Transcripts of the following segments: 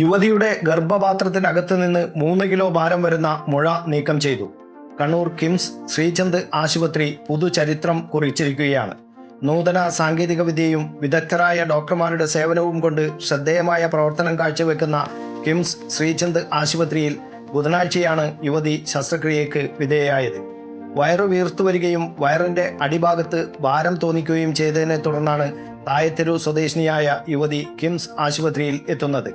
യുവതിയുടെ ഗർഭപാത്രത്തിനകത്ത് നിന്ന് 3 കിലോ ഭാരം വരുന്ന മുഴ നീക്കം ചെയ്തു. കണ്ണൂർ കിംസ് ശ്രീചന്ദ് ആശുപത്രി പുതുചരിത്രം കുറിച്ചിരിക്കുകയാണ്. നൂതന സാങ്കേതിക വിദ്യയും വിദഗ്ധരായ ഡോക്ടർമാരുടെ സേവനവും കൊണ്ട് ശ്രദ്ധേയമായ പ്രവർത്തനം കാഴ്ചവെക്കുന്ന കിംസ് ശ്രീചന്ദ് ആശുപത്രിയിൽ ബുധനാഴ്ചയാണ് യുവതി ശസ്ത്രക്രിയയ്ക്ക് വിധേയയായത്. വയറു വീർത്തു വരികയും വയറിന്റെ അടിഭാഗത്ത് ഭാരം തോന്നിക്കുകയും ചെയ്തതിനെ തുടർന്നാണ് തായത്തെരു സ്വദേശിനിയായ യുവതി കിംസ് ആശുപത്രിയിൽ എത്തുന്നത്.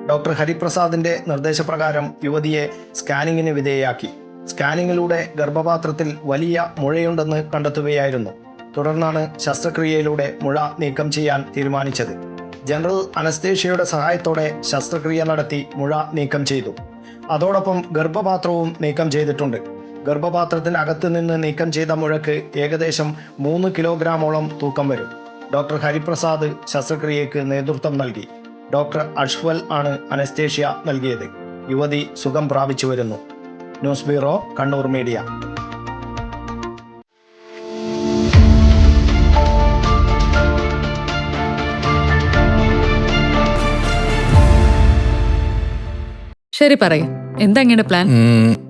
ഡോക്ടർ ഹരിപ്രസാദിന്റെ നിർദ്ദേശപ്രകാരം യുവതിയെ സ്കാനിങ്ങിന് വിധേയയാക്കി. സ്കാനിങ്ങിലൂടെ ഗർഭപാത്രത്തിൽ വലിയ മുഴയുണ്ടെന്ന് കണ്ടെത്തുകയായിരുന്നു. തുടർന്നാണ് ശസ്ത്രക്രിയയിലൂടെ മുഴ നീക്കം ചെയ്യാൻ തീരുമാനിച്ചത്. ജനറൽ അനസ്തേഷ്യയുടെ സഹായത്തോടെ ശസ്ത്രക്രിയ നടത്തി മുഴ നീക്കം ചെയ്തു. അതോടൊപ്പം ഗർഭപാത്രവും നീക്കം ചെയ്തിട്ടുണ്ട്. ഗർഭപാത്രത്തിനകത്ത് നിന്ന് നീക്കം ചെയ്ത മുഴക്ക് ഏകദേശം 3 കിലോഗ്രാമോളം തൂക്കം വരും. ഡോക്ടർ ഹരിപ്രസാദ് ശസ്ത്രക്രിയയ്ക്ക് നേതൃത്വം നൽകി. ഡോക്ടർ അഷ്ഫൽ ആണ് അനസ്തേഷ്യ നൽകിയത്. യുവതി സുഖം പ്രാപിച്ചു വരുന്നു. News bureau, Kannur media. ശരി, പറയും എന്താ ഇങ്ങനെ പ്ലാൻ?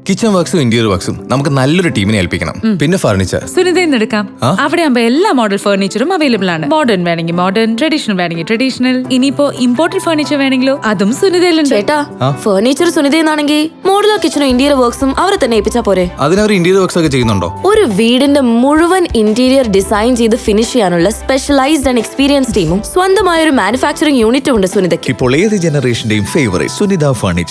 കിച്ചൺ വർക്സും ഇന്റീരിയർ വർക്സും നമുക്ക് നല്ലൊരു ടീമിനെ ഏൽപ്പിക്കണം. പിന്നെ ഫർണിച്ചർ സുനിതയിൽ നിന്ന് എടുക്കാം. അവിടെ ആകുമ്പോ എല്ലാ മോഡൽ ഫർണിച്ചറും അവൈലബിൾ ആണ്. മോഡേൺ വേണമെങ്കിൽ മോഡേൺ, ട്രഡീഷണൽ വേണമെങ്കിൽ ട്രഡീഷണൽ. ഇനിയിപ്പോ ഇമ്പോർട്ടഡ് ഫർണിച്ചർ വേണമെങ്കിലോ അതും സുനിതയിലുണ്ട്. ചേട്ടാ, ഫർണിച്ചർ സുനിതയെന്നാണെങ്കിൽ മോഡുലാർ കിച്ചണും ഇന്റീരിയർ വർക്സും അവരെ തന്നെ ഏൽപ്പിച്ചാ പോരെ? അതിനവർ ഇന്റീരിയർ വർക്സ് ഒക്കെ ചെയ്യുന്നുണ്ടോ? ഒരു വീടിന്റെ മുഴുവൻ ഇന്റീരിയർ ഡിസൈൻ ചെയ്ത് ഫിനിഷ് ചെയ്യാനുള്ള സ്പെഷ്യലൈസ്ഡ് ആൻഡ് എക്സ്പീരിയൻസ് ടീമും സ്വന്തമായ ഒരു മാനുഫാക്ചറിംഗ് യൂണിറ്റും ഉണ്ട് സുനിതയ്ക്ക്. ഇപ്പോൾ ഏത് ജനറേഷന്റെയും ഫേവറേറ്റ് സുനിത ഫർണിച്ചർ.